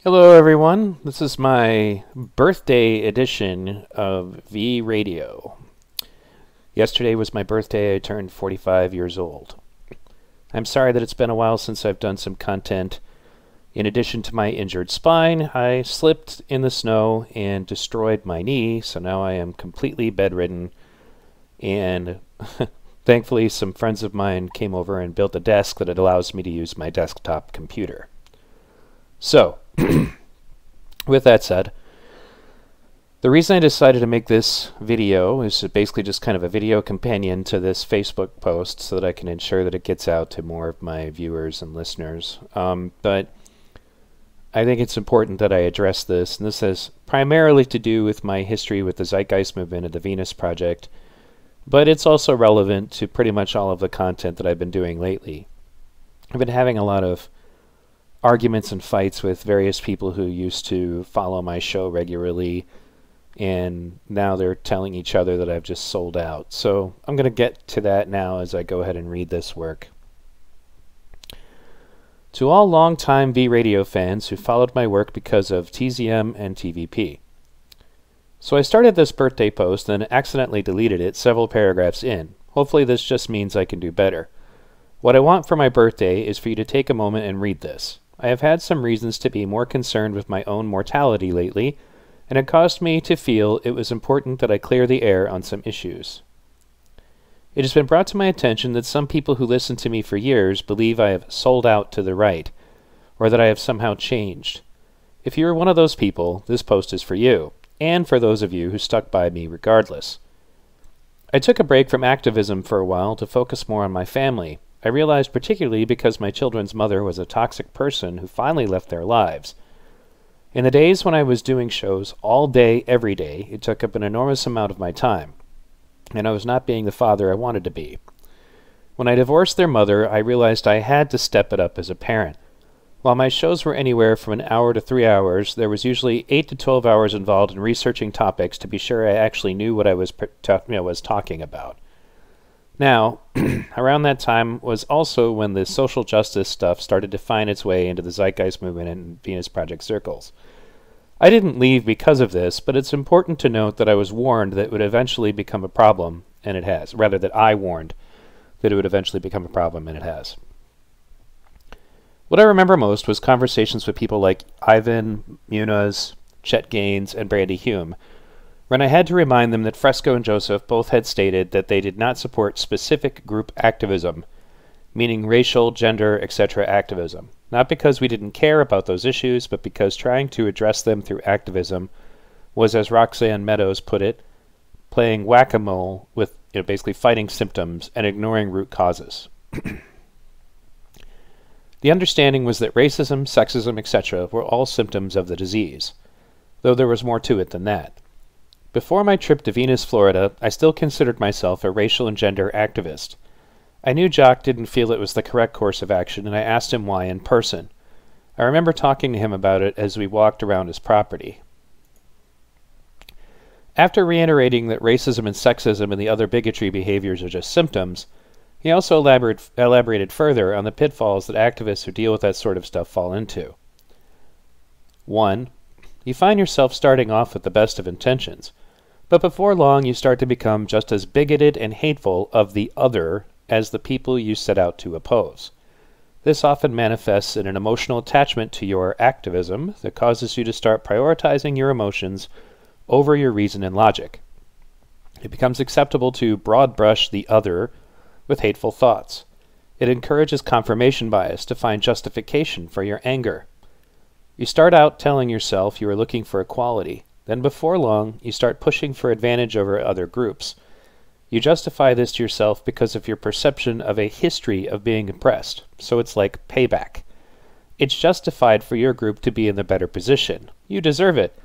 Hello, everyone. This is my birthday edition of V Radio. Yesterday was my birthday. I turned 45 years old. I'm sorry that it's been a while since I've done some content. In addition to my injured spine, I slipped in the snow and destroyed my knee, so now I am completely bedridden. And thankfully, some friends of mine came over and built a desk that allows me to use my desktop computer. So, with that said, the reason I decided to make this video is basically just kind of a video companion to this Facebook post so that I can ensure that it gets out to more of my viewers and listeners. But I think it's important that I address this, and this has primarily to do with my history with the Zeitgeist Movement and the Venus Project, but it's also relevant to pretty much all of the content that I've been doing lately. I've been having a lot of arguments and fights with various people who used to follow my show regularly, and now they're telling each other that I've just sold out. So I'm going to get to that now as I go ahead and read this work. To all longtime V Radio fans who followed my work because of TZM and TVP. So I started this birthday post and accidentally deleted it several paragraphs in. Hopefully this just means I can do better. What I want for my birthday is for you to take a moment and read this. I have had some reasons to be more concerned with my own mortality lately, and it caused me to feel it was important that I clear the air on some issues. It has been brought to my attention that some people who listened to me for years believe I have sold out to the right, or that I have somehow changed. If you are one of those people, this post is for you, and for those of you who stuck by me regardless. I took a break from activism for a while to focus more on my family. I realized particularly because my children's mother was a toxic person who finally left their lives. In the days when I was doing shows all day, every day, it took up an enormous amount of my time, and I was not being the father I wanted to be. When I divorced their mother, I realized I had to step it up as a parent. While my shows were anywhere from an hour to 3 hours, there was usually 8 to 12 hours involved in researching topics to be sure I actually knew what I was talking about. Now, around that time was also when the social justice stuff started to find its way into the Zeitgeist Movement and Venus Project circles. I didn't leave because of this, but it's important to note that I was warned that it would eventually become a problem, and it has. Rather, that I warned that it would eventually become a problem, and it has. What I remember most was conversations with people like Ivan Muniz, Chet Gaines, and Brandy Hume, when I had to remind them that Fresco and Joseph both had stated that they did not support specific group activism, meaning racial, gender, etc. activism, not because we didn't care about those issues, but because trying to address them through activism was, as Roxanne Meadows put it, playing whack-a-mole with basically fighting symptoms and ignoring root causes. The understanding was that racism, sexism, etc. were all symptoms of the disease, though there was more to it than that. Before my trip to Venus, Florida, I still considered myself a racial and gender activist. I knew Jock didn't feel it was the correct course of action, and I asked him why in person. I remember talking to him about it as we walked around his property. After reiterating that racism and sexism and the other bigotry behaviors are just symptoms, he also elaborated further on the pitfalls that activists who deal with that sort of stuff fall into. 1. You find yourself starting off with the best of intentions, but before long you start to become just as bigoted and hateful of the other as the people you set out to oppose. This often manifests in an emotional attachment to your activism that causes you to start prioritizing your emotions over your reason and logic. It becomes acceptable to broad brush the other with hateful thoughts. It encourages confirmation bias to find justification for your anger. You start out telling yourself you are looking for equality. Then before long, you start pushing for advantage over other groups. You justify this to yourself because of your perception of a history of being oppressed, so it's like payback. It's justified for your group to be in the better position. You deserve it.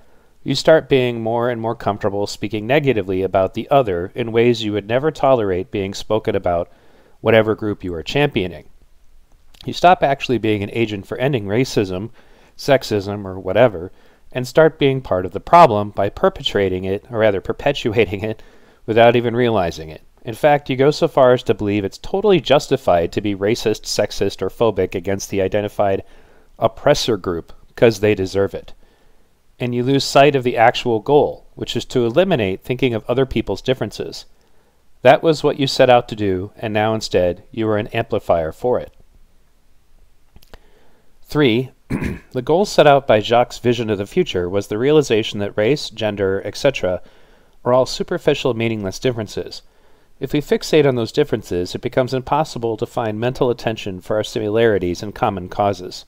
You start being more and more comfortable speaking negatively about the other in ways you would never tolerate being spoken about whatever group you are championing. You stop actually being an agent for ending racism, sexism, or whatever, and start being part of the problem by perpetuating it without even realizing it. In fact, you go so far as to believe it's totally justified to be racist, sexist, or phobic against the identified oppressor group because they deserve it. And you lose sight of the actual goal, which is to eliminate thinking of other people's differences. That was what you set out to do, and now instead you are an amplifier for it. 3. The goal set out by Jacques' vision of the future was the realization that race, gender, etc. are all superficial, meaningless differences. If we fixate on those differences, it becomes impossible to find mental attention for our similarities and common causes.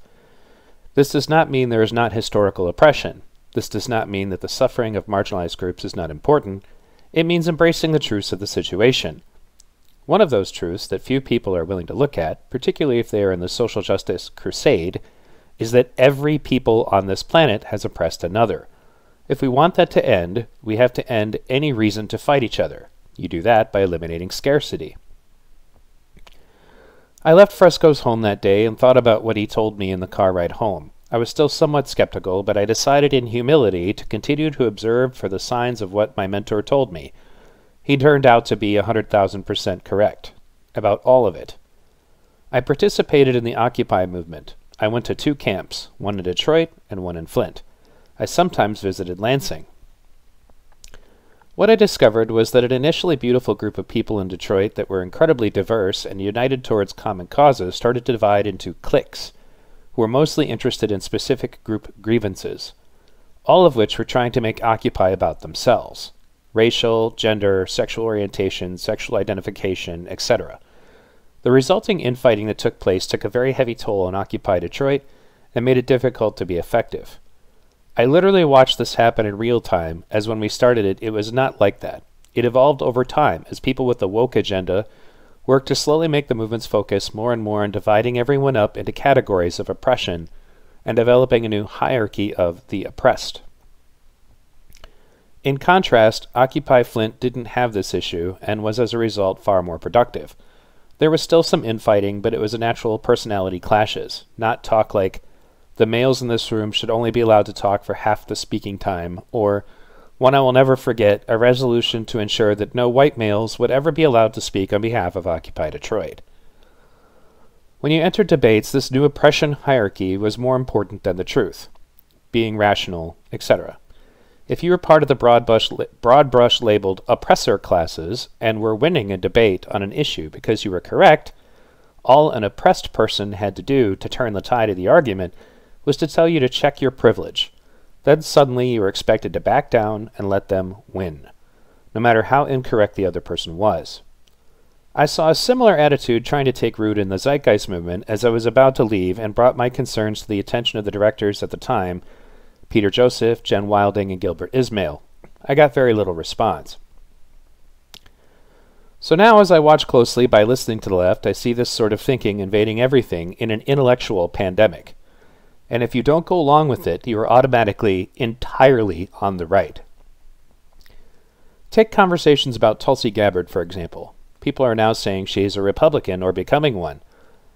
This does not mean there is not historical oppression. This does not mean that the suffering of marginalized groups is not important. It means embracing the truths of the situation. One of those truths that few people are willing to look at, particularly if they are in the social justice crusade, is that every people on this planet has oppressed another. If we want that to end, we have to end any reason to fight each other. You do that by eliminating scarcity. I left Fresco's home that day and thought about what he told me in the car ride home. I was still somewhat skeptical, but I decided in humility to continue to observe for the signs of what my mentor told me. He turned out to be 100,000% correct. About all of it. I participated in the Occupy movement. I went to 2 camps, one in Detroit and one in Flint. I sometimes visited Lansing. What I discovered was that an initially beautiful group of people in Detroit that were incredibly diverse and united towards common causes started to divide into cliques, who were mostly interested in specific group grievances, all of which were trying to make Occupy about themselves. Racial, gender, sexual orientation, sexual identification, etc. The resulting infighting that took place took a very heavy toll on Occupy Detroit and made it difficult to be effective. I literally watched this happen in real time, as when we started it, it was not like that. It evolved over time as people with the woke agenda worked to slowly make the movement's focus more and more on dividing everyone up into categories of oppression and developing a new hierarchy of the oppressed. In contrast, Occupy Flint didn't have this issue and was as a result far more productive. There was still some infighting, but it was a natural personality clashes, not talk like, the males in this room should only be allowed to talk for half the speaking time, or, one I will never forget, a resolution to ensure that no white males would ever be allowed to speak on behalf of Occupy Detroit. When you entered debates, this new oppression hierarchy was more important than the truth, being rational, etc. If you were part of the broad brush labeled oppressor classes and were winning a debate on an issue because you were correct, all an oppressed person had to do to turn the tide of the argument was to tell you to check your privilege. Then suddenly you were expected to back down and let them win, no matter how incorrect the other person was. I saw a similar attitude trying to take root in the Zeitgeist Movement as I was about to leave and brought my concerns to the attention of the directors at the time, Peter Joseph, Jen Wilding, and Gilbert Ismail. I got very little response. So now as I watch closely by listening to the left, I see this sort of thinking invading everything in an intellectual pandemic. And if you don't go along with it, you are automatically entirely on the right. Take conversations about Tulsi Gabbard, for example. People are now saying she is a Republican or becoming one.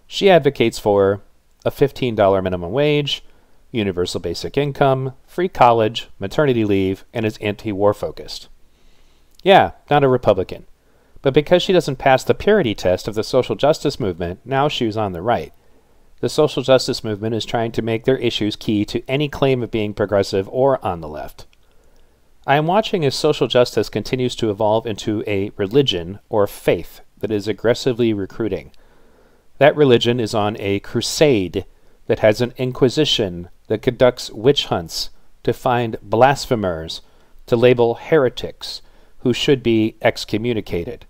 She advocates for a $15 minimum wage, universal basic income, free college, maternity leave, and is anti-war focused. Yeah, not a Republican. But because she doesn't pass the purity test of the social justice movement, now she's on the right. The social justice movement is trying to make their issues key to any claim of being progressive or on the left. I am watching as social justice continues to evolve into a religion or faith that is aggressively recruiting. That religion is on a crusade that has an inquisition that conducts witch hunts to find blasphemers, to label heretics who should be excommunicated.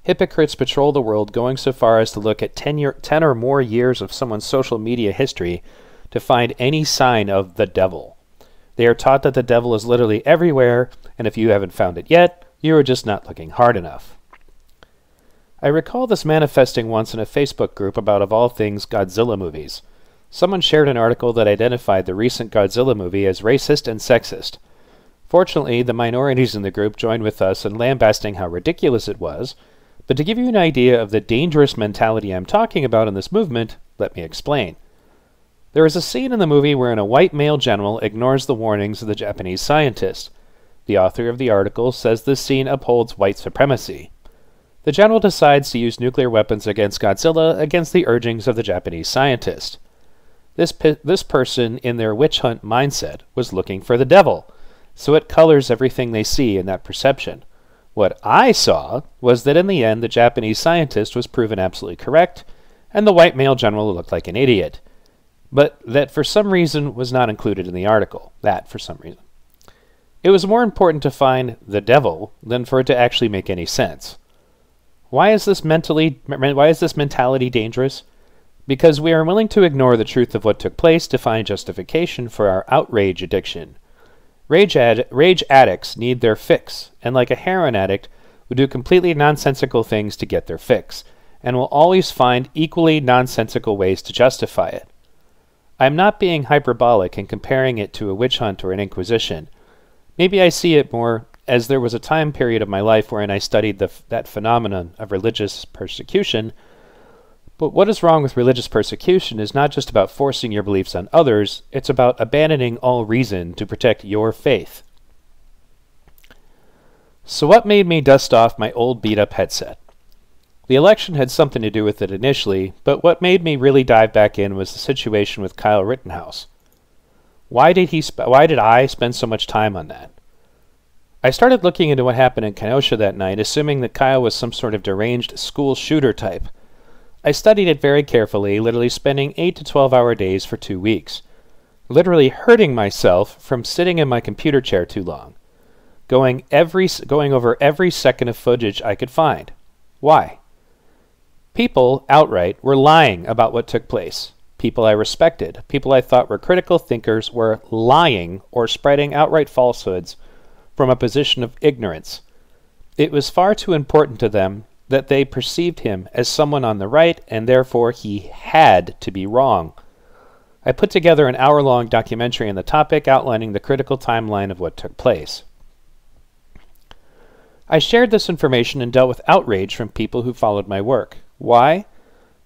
Hypocrites patrol the world, going so far as to look at 10 or more years of someone's social media history to find any sign of the devil. They are taught that the devil is literally everywhere, and if you haven't found it yet, you are just not looking hard enough. I recall this manifesting once in a Facebook group about, of all things, Godzilla movies. Someone shared an article that identified the recent Godzilla movie as racist and sexist. Fortunately, the minorities in the group joined with us in lambasting how ridiculous it was, but to give you an idea of the dangerous mentality I'm talking about in this movement, let me explain. There is a scene in the movie wherein a white male general ignores the warnings of the Japanese scientist. The author of the article says this scene upholds white supremacy. The general decides to use nuclear weapons against Godzilla against the urgings of the Japanese scientist. This person in their witch hunt mindset was looking for the devil, so it colors everything they see in that perception. What I saw was that in the end the Japanese scientist was proven absolutely correct, and the white male general looked like an idiot. But that for some reason was not included in the article. That for some reason. It was more important to find the devil than for it to actually make any sense. Why is this mentality dangerous? Because we are willing to ignore the truth of what took place to find justification for our outrage addiction. Rage addicts need their fix, and like a heroin addict, will do completely nonsensical things to get their fix, and will always find equally nonsensical ways to justify it. I am not being hyperbolic in comparing it to a witch hunt or an inquisition. Maybe I see it more as there was a time period of my life wherein I studied that phenomenon of religious persecution. But what is wrong with religious persecution is not just about forcing your beliefs on others, it's about abandoning all reason to protect your faith. So what made me dust off my old beat-up headset? The election had something to do with it initially, but what made me really dive back in was the situation with Kyle Rittenhouse. Why did I spend so much time on that? I started looking into what happened in Kenosha that night, assuming that Kyle was some sort of deranged school shooter type. I studied it very carefully, literally spending 8 to 12-hour days for 2 weeks. Literally hurting myself from sitting in my computer chair too long. Going over every second of footage I could find. Why? People, outright, were lying about what took place. People I respected, people I thought were critical thinkers, were lying or spreading outright falsehoods from a position of ignorance. It was far too important to them that they perceived him as someone on the right, and therefore he had to be wrong. I put together an hour-long documentary on the topic outlining the critical timeline of what took place. I shared this information and dealt with outrage from people who followed my work. Why?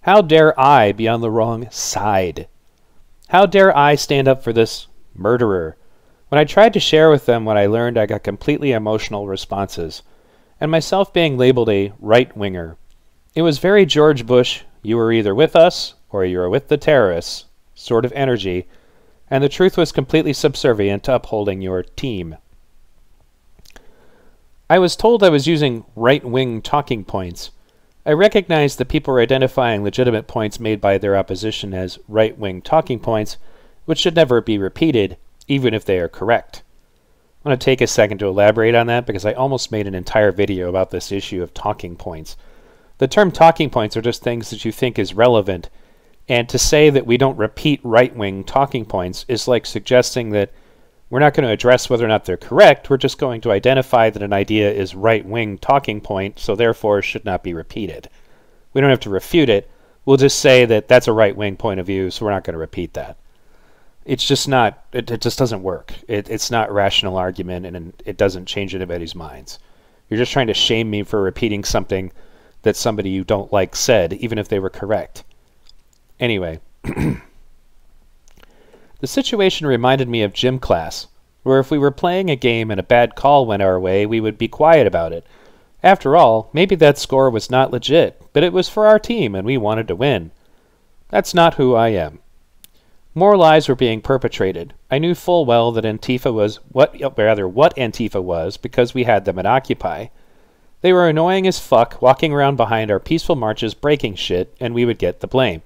How dare I be on the wrong side? How dare I stand up for this murderer? When I tried to share with them what I learned, I got completely emotional responses, and myself being labeled a right-winger. It was very George Bush, you were either with us or you were with the terrorists, sort of energy, and the truth was completely subservient to upholding your team. I was told I was using right-wing talking points. I recognized that people were identifying legitimate points made by their opposition as right-wing talking points, which should never be repeated, even if they are correct. I want to take a second to elaborate on that because I almost made an entire video about this issue of talking points. The term talking points are just things that you think is relevant, and to say that we don't repeat right-wing talking points is like suggesting that we're not going to address whether or not they're correct, we're just going to identify that an idea is right-wing talking point, so therefore should not be repeated. We don't have to refute it, we'll just say that that's a right-wing point of view, so we're not going to repeat that. It's just not, it just doesn't work. It's not rational argument, and it doesn't change anybody's minds. You're just trying to shame me for repeating something that somebody you don't like said, even if they were correct. Anyway. The situation reminded me of gym class, where if we were playing a game and a bad call went our way, we would be quiet about it. After all, maybe that score was not legit, but it was for our team and we wanted to win. That's not who I am. More lies were being perpetrated. I knew full well that Antifa was what Antifa was because we had them at Occupy. They were annoying as fuck, walking around behind our peaceful marches breaking shit, and we would get the blame.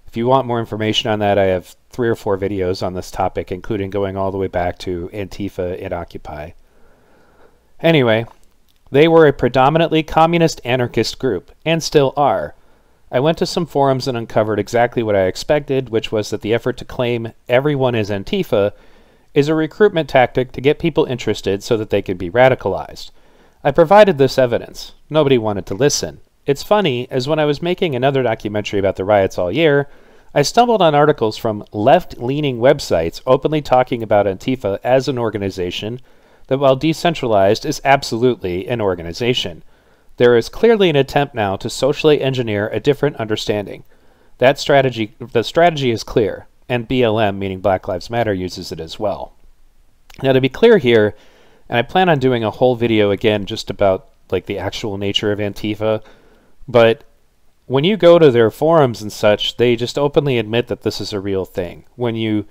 If you want more information on that, I have 3 or 4 videos on this topic, including going all the way back to Antifa and Occupy. Anyway, they were a predominantly communist anarchist group, and still are. I went to some forums and uncovered exactly what I expected, which was that the effort to claim everyone is Antifa is a recruitment tactic to get people interested so that they could be radicalized. I provided this evidence. Nobody wanted to listen. It's funny, as when I was making another documentary about the riots all year, I stumbled on articles from left-leaning websites openly talking about Antifa as an organization that, while decentralized, is absolutely an organization. There is clearly an attempt now to socially engineer a different understanding. The strategy is clear, and BLM, meaning Black Lives Matter, uses it as well. Now, to be clear here, and I plan on doing a whole video again just about like the actual nature of Antifa, but when you go to their forums and such, they just openly admit that this is a real thing. When you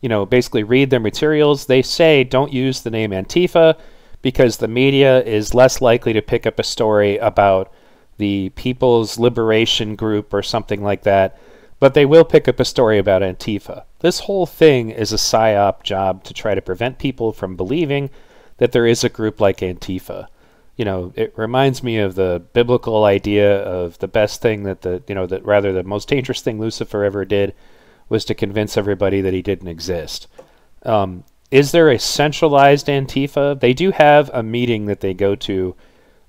basically read their materials, they say don't use the name Antifa because the media is less likely to pick up a story about the People's Liberation Group or something like that, but they will pick up a story about Antifa. This whole thing is a psyop job to try to prevent people from believing that there is a group like Antifa. It reminds me of the biblical idea of the best thing that the most dangerous thing Lucifer ever did was to convince everybody that he didn't exist. Is there a centralized Antifa? They do have a meeting that they go to,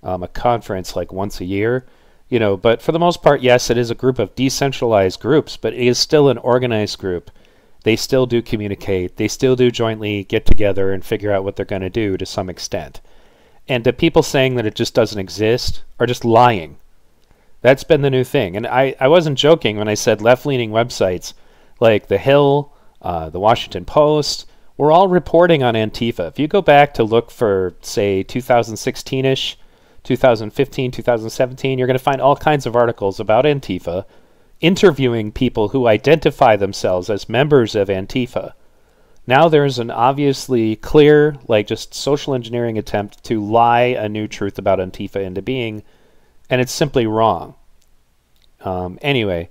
a conference like once a year, but for the most part, yes, it is a group of decentralized groups, but it is still an organized group. They still do communicate. They still do jointly get together and figure out what they're going to do to some extent. And the people saying that it just doesn't exist are just lying. That's been the new thing. And I wasn't joking when I said left-leaning websites like The Hill, The Washington Post, we're all reporting on Antifa. If you go back to look for, say, 2016-ish, 2015, 2017, you're going to find all kinds of articles about Antifa, interviewing people who identify themselves as members of Antifa. Now there's an obviously clear, just social engineering attempt to lie a new truth about Antifa into being, and it's simply wrong. Anyway,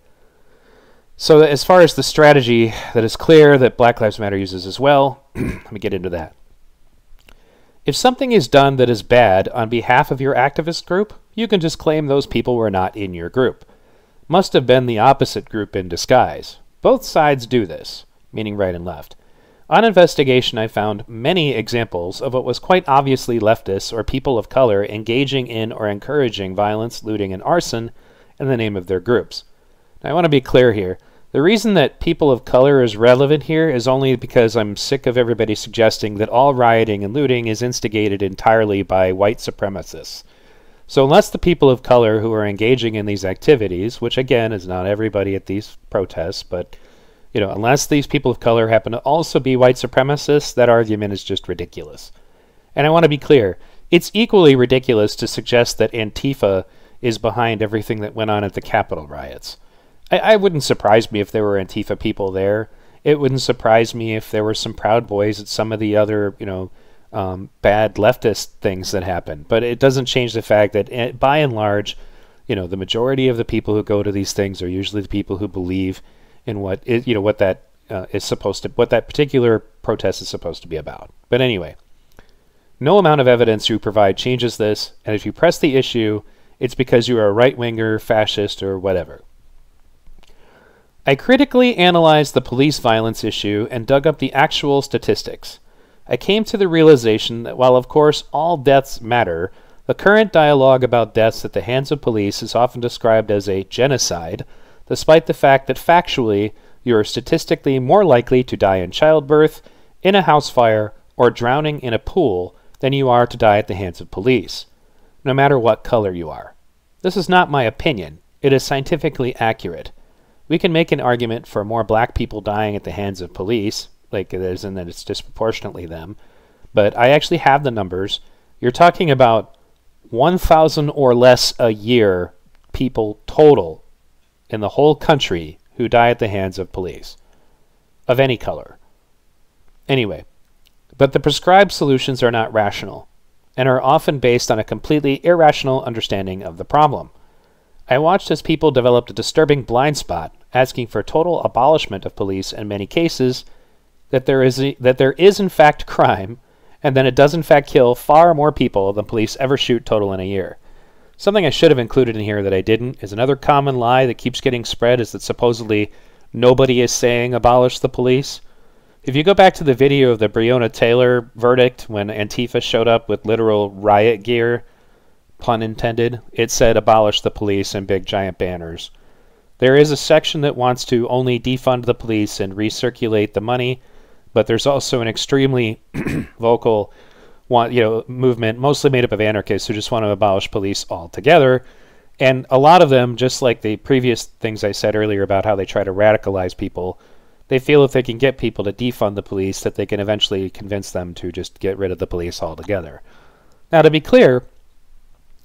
so as far as the strategy that is clear that Black Lives Matter uses as well, let me get into that. If something is done that is bad on behalf of your activist group, you can just claim those people were not in your group. Must have been the opposite group in disguise. Both sides do this, meaning right and left. On investigation, I found many examples of what was quite obviously leftists or people of color engaging in or encouraging violence, looting, and arson in the name of their groups. Now, I want to be clear here. The reason that people of color is relevant here is only because I'm sick of everybody suggesting that all rioting and looting is instigated entirely by white supremacists. So unless the people of color who are engaging in these activities, which again is not everybody at these protests, but unless these people of color happen to also be white supremacists, that argument is just ridiculous. And I want to be clear, it's equally ridiculous to suggest that Antifa is behind everything that went on at the Capitol riots. I wouldn't surprise me if there were Antifa people there. It wouldn't surprise me if there were some Proud Boys at some of the other, bad leftist things that happened. But it doesn't change the fact that, by and large, the majority of the people who go to these things are usually the people who believe in what that particular protest is supposed to be about. But anyway, no amount of evidence you provide changes this, and if you press the issue, it's because you are a right-winger, fascist, or whatever. I critically analyzed the police violence issue and dug up the actual statistics. I came to the realization that while of course all deaths matter, the current dialogue about deaths at the hands of police is often described as a genocide, despite the fact that factually you are statistically more likely to die in childbirth, in a house fire, or drowning in a pool than you are to die at the hands of police, no matter what color you are. This is not my opinion. It is scientifically accurate. We can make an argument for more black people dying at the hands of police, like it is, and that it's disproportionately them, but I actually have the numbers. You're talking about 1,000 or less a year people total in the whole country who die at the hands of police, of any color. Anyway, but the prescribed solutions are not rational, and are often based on a completely irrational understanding of the problem. I watched as people developed a disturbing blind spot, asking for total abolishment of police in many cases, that there is in fact crime, and then it does in fact kill far more people than police ever shoot total in a year. Something I should have included in here that I didn't is another common lie that keeps getting spread is that supposedly nobody is saying abolish the police. If you go back to the video of the Breonna Taylor verdict when Antifa showed up with literal riot gear, pun intended, it said abolish the police in big giant banners. There is a section that wants to only defund the police and recirculate the money, but there's also an extremely vocal movement, mostly made up of anarchists who just want to abolish police altogether. And a lot of them, just like the previous things I said earlier about how they try to radicalize people, they feel if they can get people to defund the police that they can eventually convince them to just get rid of the police altogether. Now, to be clear,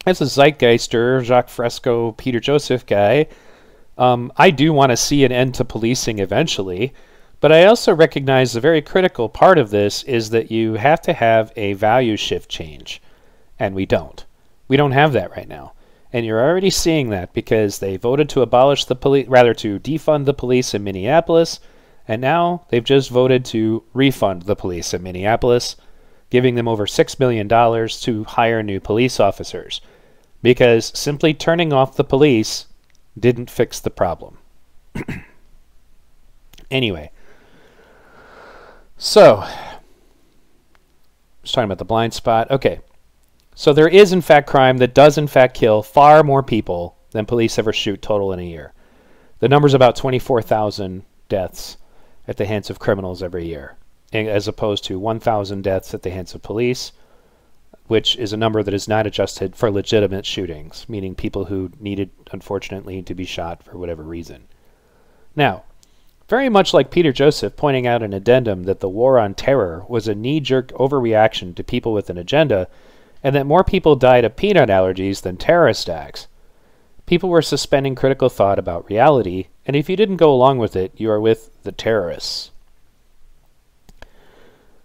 as a Zeitgeister, Jacques Fresco, Peter Joseph guy, I do want to see an end to policing eventually, but I also recognize a very critical part of this is that you have to have a value shift change, and we don't. We don't have that right now. And you're already seeing that because they voted to abolish the police, rather to defund the police in Minneapolis, and now they've just voted to refund the police in Minneapolis, giving them over $6 million to hire new police officers, because simply turning off the police didn't fix the problem. Anyway, so I was talking about the blind spot. Okay. So there is, in fact, crime that does, in fact, kill far more people than police ever shoot total in a year. The number's about 24,000 deaths at the hands of criminals every year, as opposed to 1,000 deaths at the hands of police, which is a number that is not adjusted for legitimate shootings, meaning people who needed, unfortunately, to be shot for whatever reason. Now, very much like Peter Joseph pointing out an addendum that the war on terror was a knee-jerk overreaction to people with an agenda, and that more people died of peanut allergies than terrorist acts. People were suspending critical thought about reality, and if you didn't go along with it, you are with the terrorists.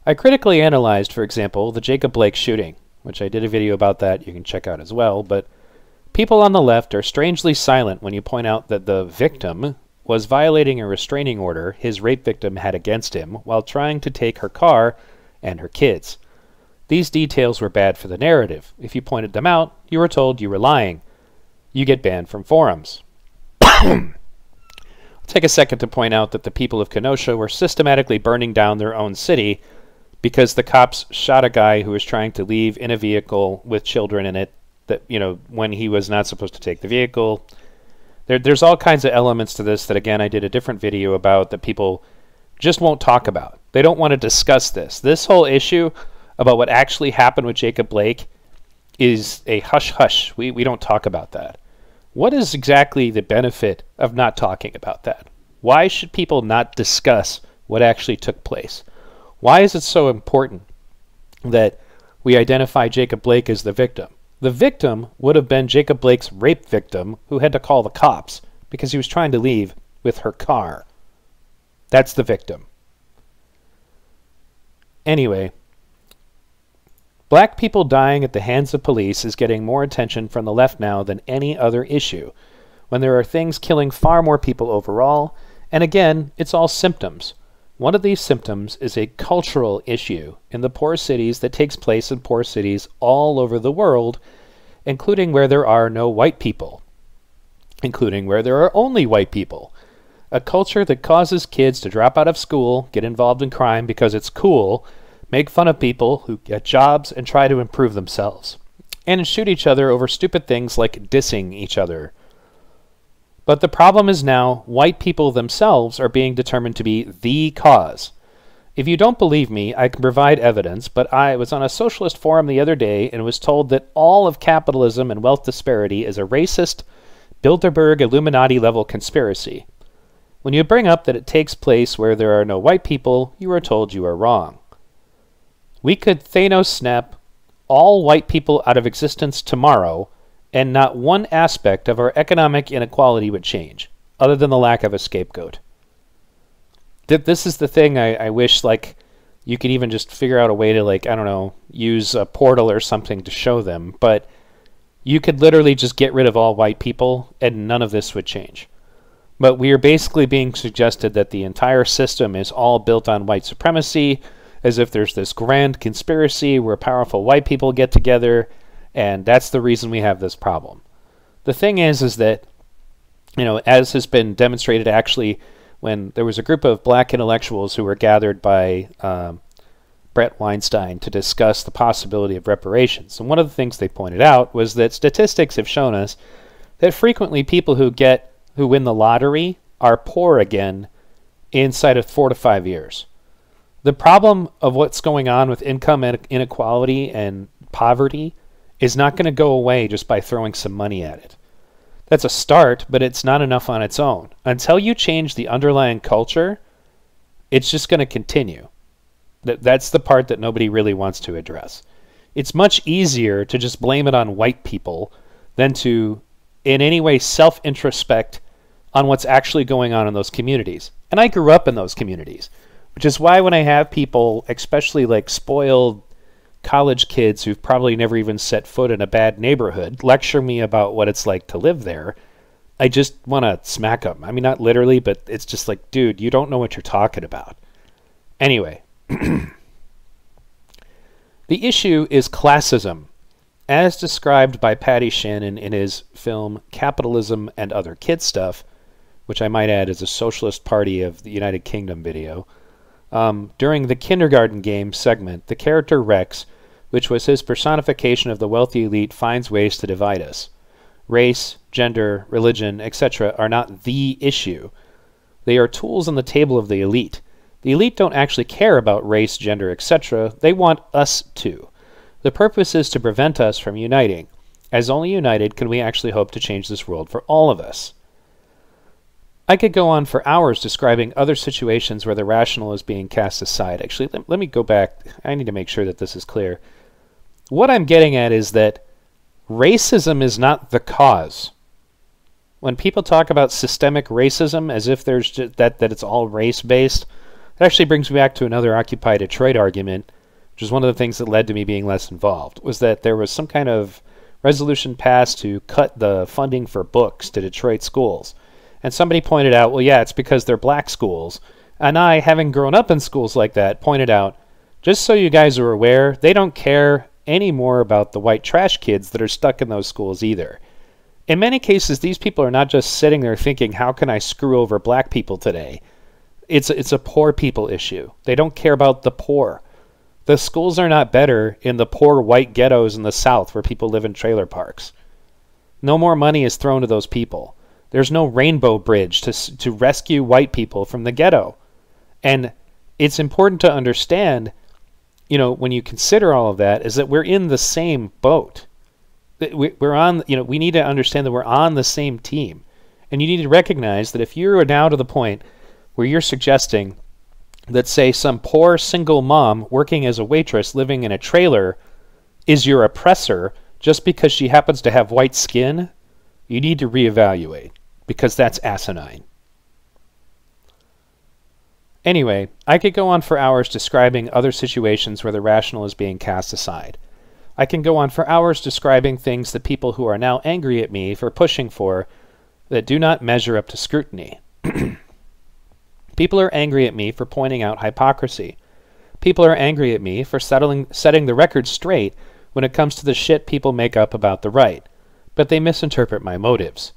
I critically analyzed, for example, the Jacob Blake shooting, which I did a video about that you can check out as well, but people on the left are strangely silent when you point out that the victim was violating a restraining order his rape victim had against him while trying to take her car and her kids. These details were bad for the narrative. If you pointed them out, you were told you were lying. You get banned from forums. I'll take a second to point out that the people of Kenosha were systematically burning down their own city because the cops shot a guy who was trying to leave in a vehicle with children in it, that, when he was not supposed to take the vehicle. There's all kinds of elements to this that, again, I did a different video about that people just won't talk about. They don't want to discuss this. This whole issue about what actually happened with Jacob Blake is a hush-hush. We don't talk about that. What is exactly the benefit of not talking about that? Why should people not discuss what actually took place? Why is it so important that we identify Jacob Blake as the victim? The victim would have been Jacob Blake's rape victim who had to call the cops because he was trying to leave with her car. That's the victim. Anyway, black people dying at the hands of police is getting more attention from the left now than any other issue, when there are things killing far more people overall, and again, it's all symptoms. One of these symptoms is a cultural issue in the poor cities that takes place in poor cities all over the world, including where there are no white people, including where there are only white people. A culture that causes kids to drop out of school, get involved in crime because it's cool, make fun of people who get jobs and try to improve themselves, and shoot each other over stupid things like dissing each other. But the problem is now white people themselves are being determined to be the cause. If you don't believe me, I can provide evidence, but I was on a socialist forum the other day and was told that all of capitalism and wealth disparity is a racist, Bilderberg Illuminati-level conspiracy. When you bring up that it takes place where there are no white people, you are told you are wrong. We could Thanos snap all white people out of existence tomorrow, and not one aspect of our economic inequality would change, other than the lack of a scapegoat. This is the thing I wish, you could even just figure out a way to, use a portal or something to show them, but you could literally just get rid of all white people, and none of this would change. But we are basically being suggested that the entire system is all built on white supremacy, as if there's this grand conspiracy where powerful white people get together, and that's the reason we have this problem. The thing is that, as has been demonstrated actually, when there was a group of black intellectuals who were gathered by Brett Weinstein to discuss the possibility of reparations. And one of the things they pointed out was that statistics have shown us that frequently people who win the lottery are poor again inside of 4 to 5 years. The problem of what's going on with income inequality and poverty is not going to go away just by throwing some money at it. That's a start, but it's not enough on its own. Until you change the underlying culture, it's just going to continue. That's the part that nobody really wants to address. It's much easier to just blame it on white people than to, in any way, self-introspect, on what's actually going on in those communities. And I grew up in those communities, which is why when I have people, especially like spoiled college kids who've probably never even set foot in a bad neighborhood, lecture me about what it's like to live there, I just want to smack them. I mean, not literally, but it's just like, dude, you don't know what you're talking about. Anyway, the issue is classism, as described by Patty Shannon in his film Capitalism and Other Kid Stuff, which I might add is a Socialist Party of the United Kingdom video. During the kindergarten game segment, the character Rex, which was his personification of the wealthy elite, finds ways to divide us. Race, gender, religion, etc. are not the issue. They are tools on the table of the elite. The elite don't actually care about race, gender, etc. They want us to. The purpose is to prevent us from uniting. As only united can we actually hope to change this world for all of us. I could go on for hours describing other situations where the rational is being cast aside. Actually, let me go back. I need to make sure that this is clear. What I'm getting at is that racism is not the cause. When people talk about systemic racism as if there's that it's all race-based, it actually brings me back to another Occupy Detroit argument, which is one of the things that led to me being less involved, was that there was some kind of resolution passed to cut the funding for books to Detroit schools. And somebody pointed out, well, yeah, it's because they're black schools. And I, having grown up in schools like that, pointed out, just so you guys are aware, they don't care any more about the white trash kids that are stuck in those schools either. In many cases, these people are not just sitting there thinking, how can I screw over black people today? It's a poor people issue. They don't care about the poor. The schools are not better in the poor white ghettos in the South where people live in trailer parks. No more money is thrown to those people. There's no rainbow bridge to rescue white people from the ghetto. And it's important to understand, when you consider all of that, is that we're in the same boat. We're on, we need to understand that we're on the same team. And you need to recognize that if you're now to the point where you're suggesting that, say, some poor single mom working as a waitress living in a trailer is your oppressor just because she happens to have white skin, you need to reevaluate, because that's asinine. Anyway, I could go on for hours describing other situations where the rational is being cast aside. I can go on for hours describing things that people who are now angry at me for pushing for that do not measure up to scrutiny. People are angry at me for pointing out hypocrisy. People are angry at me for setting the record straight when it comes to the shit people make up about the right, but they misinterpret my motives.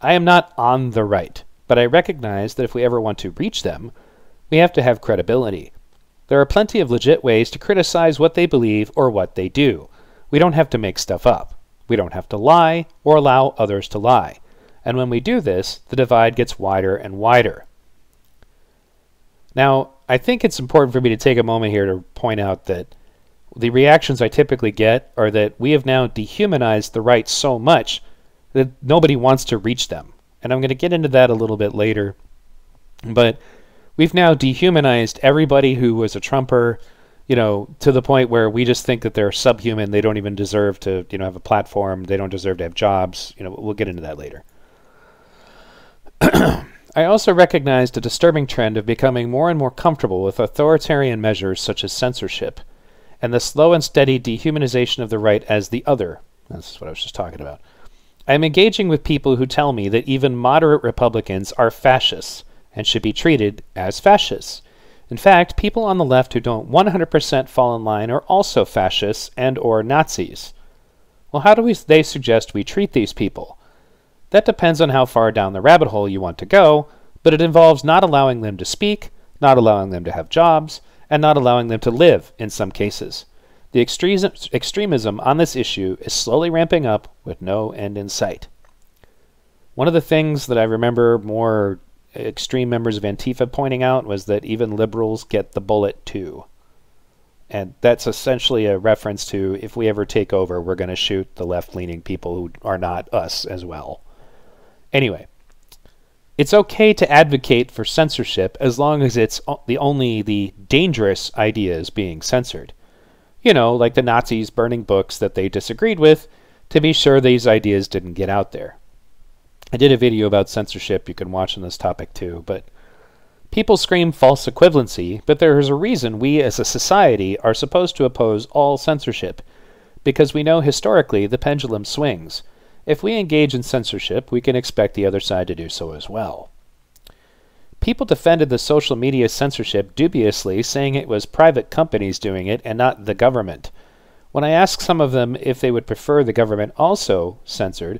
I am not on the right, but I recognize that if we ever want to reach them, we have to have credibility. There are plenty of legit ways to criticize what they believe or what they do. We don't have to make stuff up. We don't have to lie or allow others to lie. And when we do this, the divide gets wider and wider. Now, I think it's important for me to take a moment here to point out that the reactions I typically get are that we have now dehumanized the right so much that nobody wants to reach them. And I'm going to get into that a little bit later. But we've now dehumanized everybody who was a Trumper, to the point where we just think that they're subhuman. They don't even deserve to, have a platform. They don't deserve to have jobs. We'll get into that later. I also recognized a disturbing trend of becoming more and more comfortable with authoritarian measures such as censorship, and the slow and steady dehumanization of the right as the other. That's what I was just talking about. I am engaging with people who tell me that even moderate Republicans are fascists and should be treated as fascists. In fact, people on the left who don't 100% fall in line are also fascists and or Nazis. Well, how do they suggest we treat these people? That depends on how far down the rabbit hole you want to go, but it involves not allowing them to speak, not allowing them to have jobs, and not allowing them to live in some cases. The extremism on this issue is slowly ramping up with no end in sight. One of the things that I remember more extreme members of Antifa pointing out was that even liberals get the bullet too. And that's essentially a reference to, if we ever take over, we're going to shoot the left-leaning people who are not us as well. Anyway, it's okay to advocate for censorship as long as it's only the dangerous ideas being censored. Like the Nazis burning books that they disagreed with to be sure these ideas didn't get out there. I did a video about censorship you can watch on this topic too, but people scream false equivalency, but there is a reason we as a society are supposed to oppose all censorship, because we know historically the pendulum swings. If we engage in censorship, we can expect the other side to do so as well. People defended the social media censorship dubiously, saying it was private companies doing it and not the government. When I asked some of them if they would prefer the government also censored,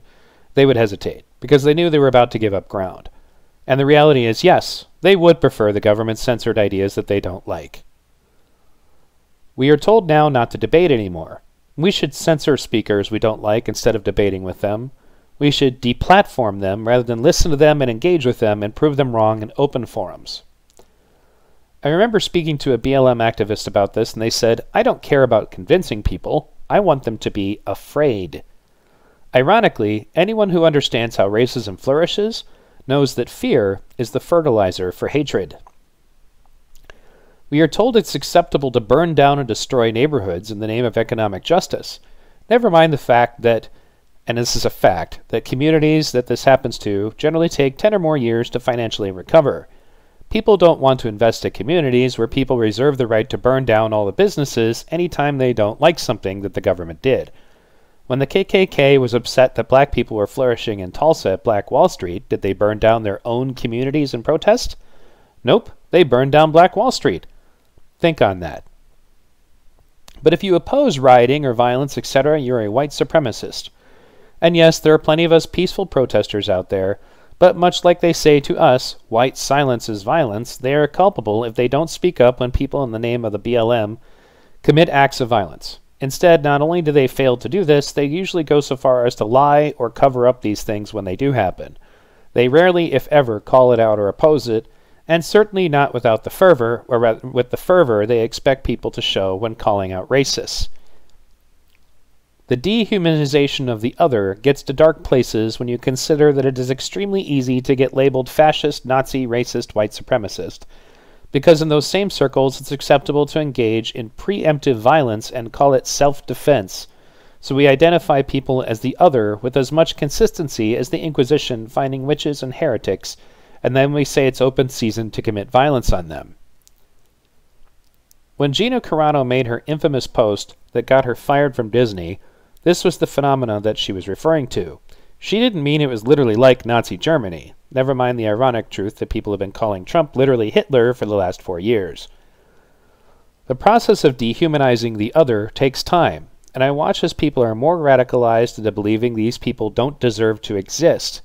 they would hesitate, because they knew they were about to give up ground. And the reality is, yes, they would prefer the government censored ideas that they don't like. We are told now not to debate anymore. We should censor speakers we don't like instead of debating with them. We should deplatform them rather than listen to them and engage with them and prove them wrong in open forums. I remember speaking to a BLM activist about this, and they said, I don't care about convincing people. I want them to be afraid. Ironically, anyone who understands how racism flourishes knows that fear is the fertilizer for hatred. We are told it's acceptable to burn down and destroy neighborhoods in the name of economic justice. Never mind the fact that, and this is a fact, that communities that this happens to generally take 10 or more years to financially recover. People don't want to invest in communities where people reserve the right to burn down all the businesses anytime they don't like something that the government did. When the KKK was upset that black people were flourishing in Tulsa at Black Wall Street, did they burn down their own communities in protest? Nope, they burned down Black Wall Street. Think on that. But if you oppose rioting or violence, etc., you're a white supremacist. And yes, there are plenty of us peaceful protesters out there, but much like they say to us, white silence is violence, they are culpable if they don't speak up when people in the name of the BLM commit acts of violence. Instead, not only do they fail to do this, they usually go so far as to lie or cover up these things when they do happen. They rarely, if ever, call it out or oppose it, and certainly not without the fervor, or rather, with the fervor they expect people to show when calling out racists. The dehumanization of the other gets to dark places when you consider that it is extremely easy to get labeled fascist, Nazi, racist, white supremacist, because in those same circles it's acceptable to engage in preemptive violence and call it self-defense. So we identify people as the other with as much consistency as the Inquisition finding witches and heretics, and then we say it's open season to commit violence on them. When Gina Carano made her infamous post that got her fired from Disney, this was the phenomena that she was referring to. She didn't mean it was literally like Nazi Germany. Never mind the ironic truth that people have been calling Trump literally Hitler for the last 4 years. The process of dehumanizing the other takes time, and I watch as people are more radicalized into believing these people don't deserve to exist.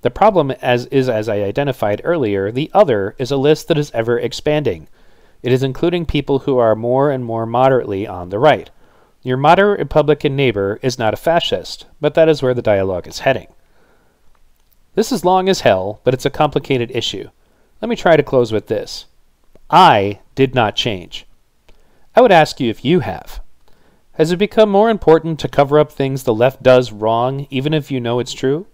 The problem, as I identified earlier, the other is a list that is ever expanding. It is including people who are more and more moderately on the right. Your moderate Republican neighbor is not a fascist, but that is where the dialogue is heading. This is long as hell, but it's a complicated issue. Let me try to close with this. I did not change. I would ask you if you have. Has it become more important to cover up things the left does wrong, even if you know it's true?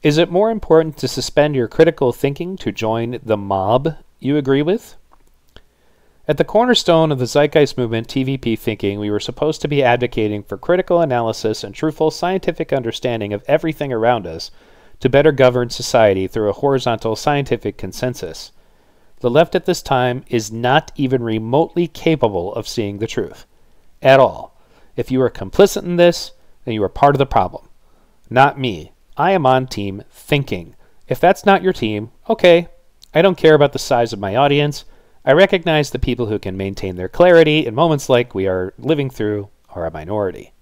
Is it more important to suspend your critical thinking to join the mob you agree with? At the cornerstone of the Zeitgeist Movement TVP thinking, we were supposed to be advocating for critical analysis and truthful scientific understanding of everything around us to better govern society through a horizontal scientific consensus. The left at this time is not even remotely capable of seeing the truth. At all. If you are complicit in this, then you are part of the problem. Not me. I am on team thinking. If that's not your team, okay. I don't care about the size of my audience. I recognize the people who can maintain their clarity in moments like we are living through are a minority.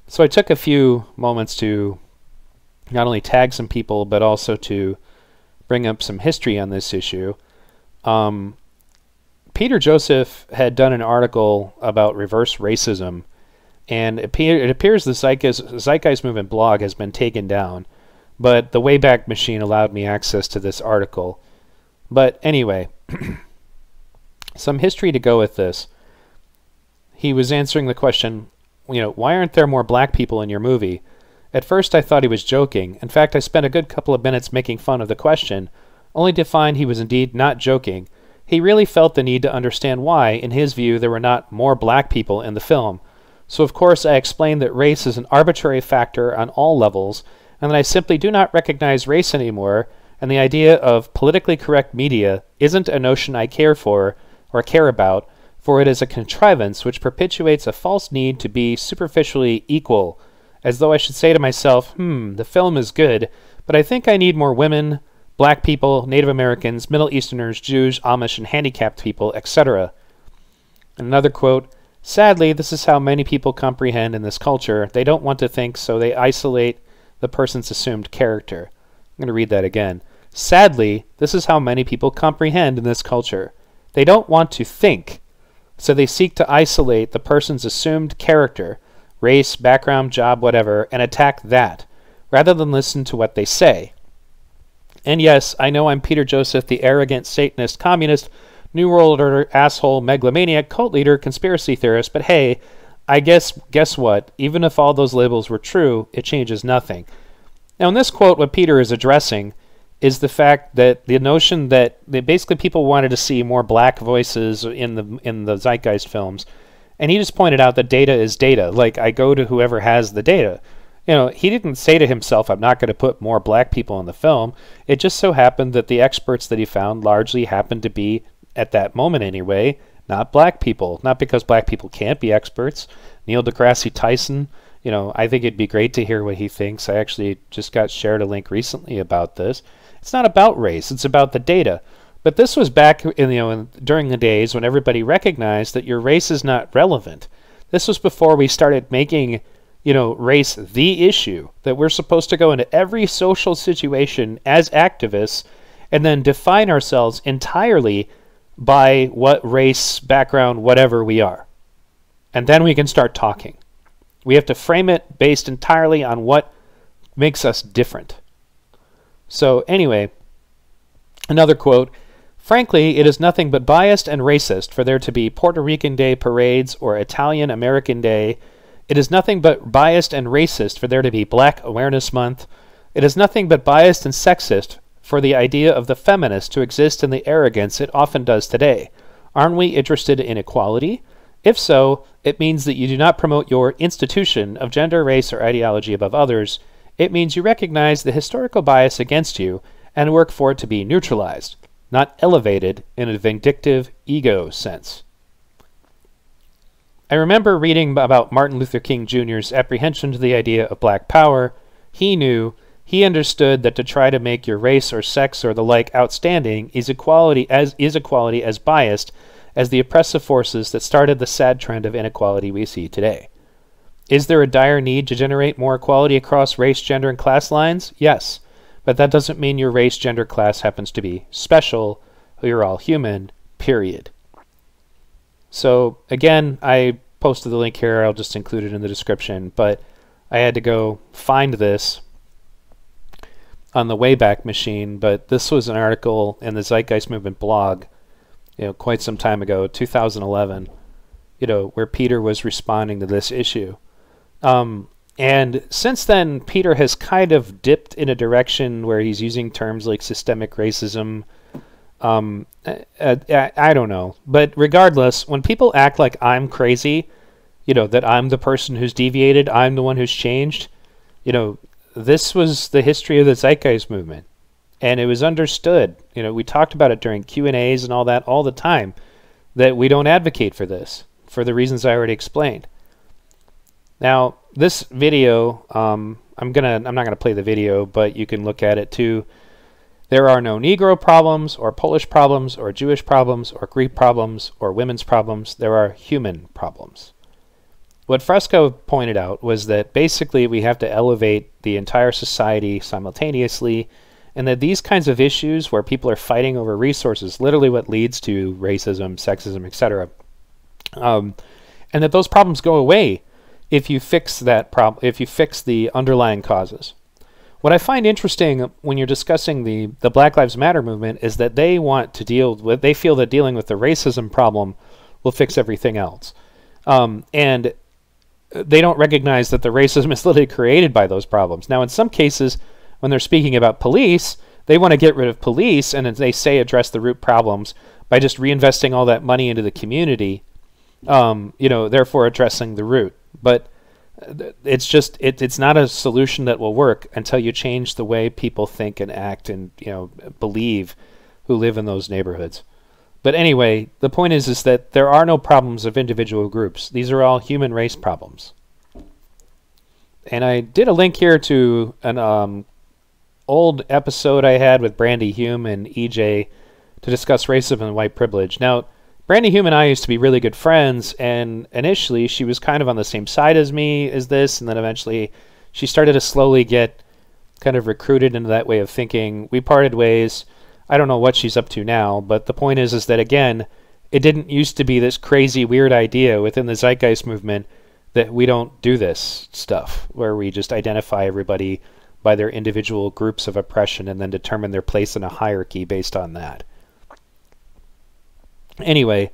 So I took a few moments to not only tag some people, but also to bring up some history on this issue. Peter Joseph had done an article about reverse racism, and it appears the Zeitgeist Movement blog has been taken down, but the Wayback Machine allowed me access to this article. But anyway, some history to go with this. He was answering the question, why aren't there more black people in your movie? At first I thought he was joking. In fact, I spent a good couple of minutes making fun of the question, only to find he was indeed not joking. He really felt the need to understand why, in his view, there were not more black people in the film. So of course I explained that race is an arbitrary factor on all levels, and that I simply do not recognize race anymore, and the idea of politically correct media isn't a notion I care for or care about, for it is a contrivance which perpetuates a false need to be superficially equal, as though I should say to myself, the film is good, but I think I need more women, black people, Native Americans, Middle Easterners, Jews, Amish, and handicapped people, etc. Another quote, sadly, this is how many people comprehend in this culture. They don't want to think, so they isolate the person's assumed character. I'm going to read that again. Sadly, this is how many people comprehend in this culture. They don't want to think, so they seek to isolate the person's assumed character, race, background, job, whatever, and attack that, rather than listen to what they say. And yes, I know I'm Peter Joseph, the arrogant, Satanist, communist, New World Order, asshole, megalomaniac, cult leader, conspiracy theorist, but hey, I guess what? Even if all those labels were true, it changes nothing. Now in this quote, what Peter is addressing is the fact that the notion that basically people wanted to see more black voices in the Zeitgeist films, and he just pointed out that data is data. Like, I go to whoever has the data. You know, he didn't say to himself, I'm not going to put more black people in the film. It just so happened that the experts that he found largely happened to be, at that moment anyway, not black people. Not because black people can't be experts. Neil deGrasse Tyson, you know, I think it'd be great to hear what he thinks. I actually just got shared a link recently about this. It's not about race, it's about the data. But this was back during the days when everybody recognized that your race is not relevant. This was before we started making, race the issue, that we're supposed to go into every social situation as activists and then define ourselves entirely by what race, background, whatever we are. And then we can start talking. We have to frame it based entirely on what makes us different. So anyway, another quote, frankly, it is nothing but biased and racist for there to be Puerto Rican Day parades or Italian American Day. It is nothing but biased and racist for there to be Black Awareness Month. It is nothing but biased and sexist for the idea of the feminist to exist in the arrogance it often does today. Aren't we interested in equality? If so, it means that you do not promote your institution of gender, race, or ideology above others. It means you recognize the historical bias against you and work for it to be neutralized, not elevated in a vindictive ego sense. I remember reading about Martin Luther King Jr.'s apprehension to the idea of black power. He understood that to try to make your race or sex or the like outstanding is equality as biased as the oppressive forces that started the sad trend of inequality we see today. Is there a dire need to generate more equality across race, gender, and class lines? Yes, but that doesn't mean your race, gender, class happens to be special, or you're all human, period. So, again, I posted the link here. I'll just include it in the description, but I had to go find this on the Wayback Machine, but this was an article in the Zeitgeist Movement blog, quite some time ago, 2011, where Peter was responding to this issue. And since then, Peter has kind of dipped in a direction where he's using terms like systemic racism. I don't know. But regardless, when people act like I'm crazy, that I'm the person who's deviated, I'm the one who's changed, this was the history of the Zeitgeist Movement. And it was understood. We talked about it during Q&As and all that all the time, that we don't advocate for this, for the reasons I already explained. Now, this video, I'm not gonna play the video, but you can look at it too. There are no Negro problems, or Polish problems, or Jewish problems, or Greek problems, or women's problems. There are human problems. What Fresco pointed out was that basically we have to elevate the entire society simultaneously, and that these kinds of issues where people are fighting over resources, literally what leads to racism, sexism, etc., and that those problems go away if you fix that problem, if you fix the underlying causes. What I find interesting when you're discussing the Black Lives Matter movement is that they feel that dealing with the racism problem will fix everything else. And they don't recognize that the racism is literally created by those problems. Now, in some cases, when they're speaking about police, they want to get rid of police, and they say address the root problems by just reinvesting all that money into the community, therefore addressing the root. But It's just it's not a solution that will work until you change the way people think and act and believe who live in those neighborhoods. But anyway, the point is that there are no problems of individual groups. These are all human race problems. And I did a link here to an old episode I had with Brandy Hume and EJ to discuss racism and white privilege. Now, Brandy Hume and I used to be really good friends, and initially she was kind of on the same side as me as this, and then eventually she started to slowly get kind of recruited into that way of thinking. We parted ways. I don't know what she's up to now, but the point is that, again, it didn't used to be this crazy, weird idea within the Zeitgeist Movement that we don't do this stuff, where we just identify everybody by their individual groups of oppression and then determine their place in a hierarchy based on that. Anyway,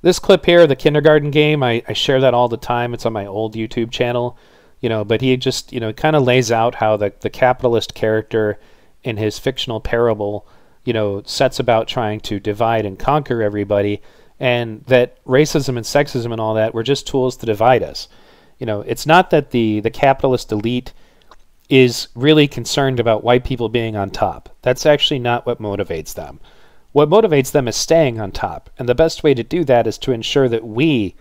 this clip here, the kindergarten game, I share that all the time. It's on my old YouTube channel, but he just, kind of lays out how the capitalist character in his fictional parable, sets about trying to divide and conquer everybody, and that racism and sexism and all that were just tools to divide us. It's not that the capitalist elite is really concerned about white people being on top. That's actually not what motivates them. What motivates them is staying on top, and the best way to do that is to ensure that we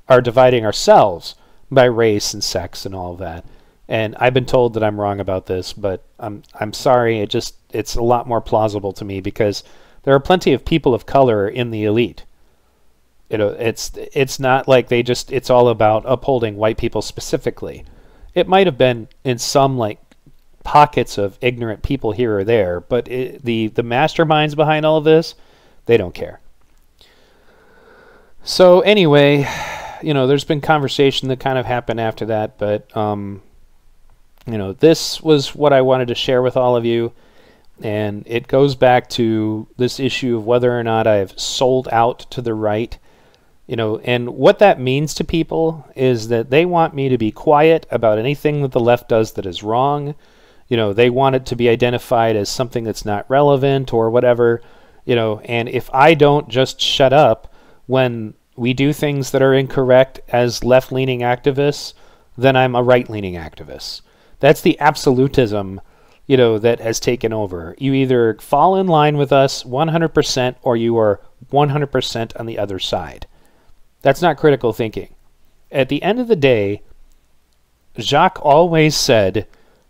are dividing ourselves by race and sex and all of that. And I've been told that I'm wrong about this, but I'm sorry. It's a lot more plausible to me because there are plenty of people of color in the elite. It's not like it's all about upholding white people specifically. It might have been in some pockets of ignorant people here or there, but the masterminds behind all of this, they don't care. So anyway, there's been conversation that kind of happened after that, but this was what I wanted to share with all of you, and it goes back to this issue of whether or not I've sold out to the right. And what that means to people is that they want me to be quiet about anything that the left does that is wrong. They want it to be identified as something that's not relevant or whatever, and if I don't just shut up when we do things that are incorrect as left-leaning activists, then I'm a right-leaning activist. That's the absolutism, that has taken over. You either fall in line with us 100% or you are 100% on the other side. That's not critical thinking. At the end of the day, Jacques always said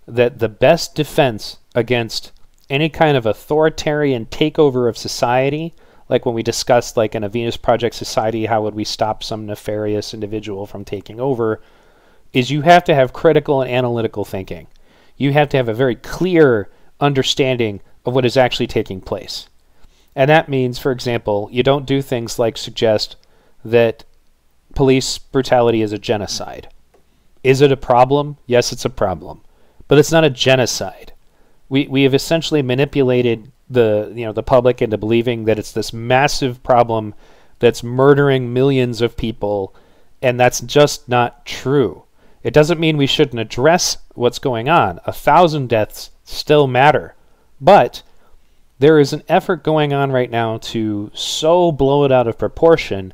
that the best defense against any kind of authoritarian takeover of society, like when we discussed in a Venus Project society, how would we stop some nefarious individual from taking over, is you have to have critical and analytical thinking. You have to have a very clear understanding of what is actually taking place. And that means, for example, you don't do things like suggest that police brutality is a genocide. Is it a problem? Yes, it's a problem. But it's not a genocide. We have essentially manipulated the public into believing that it's this massive problem that's murdering millions of people, and that's just not true. It doesn't mean we shouldn't address what's going on. 1,000 deaths still matter. But there is an effort going on right now to so blow it out of proportion,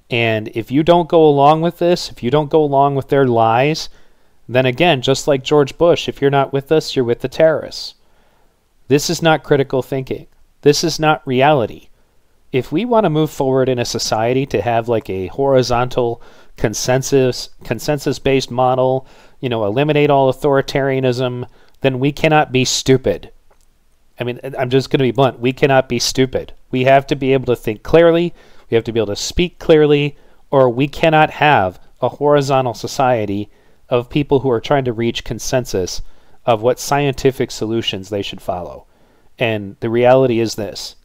and if you don't go along with this, if you don't go along with their lies, then again, just like George Bush, if you're not with us, you're with the terrorists. This is not critical thinking. This is not reality. If we want to move forward in a society to have a horizontal consensus-based model, eliminate all authoritarianism, then we cannot be stupid. I mean, I'm just going to be blunt. We cannot be stupid. We have to be able to think clearly. We have to be able to speak clearly, or we cannot have a horizontal society of people who are trying to reach consensus of what scientific solutions they should follow. And the reality is this.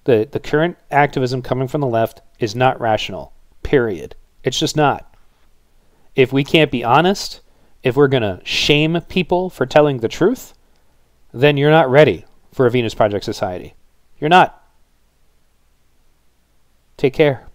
The current activism coming from the left is not rational, period. It's just not. If we can't be honest, if we're going to shame people for telling the truth, then you're not ready for a Venus Project society. You're not. Take care.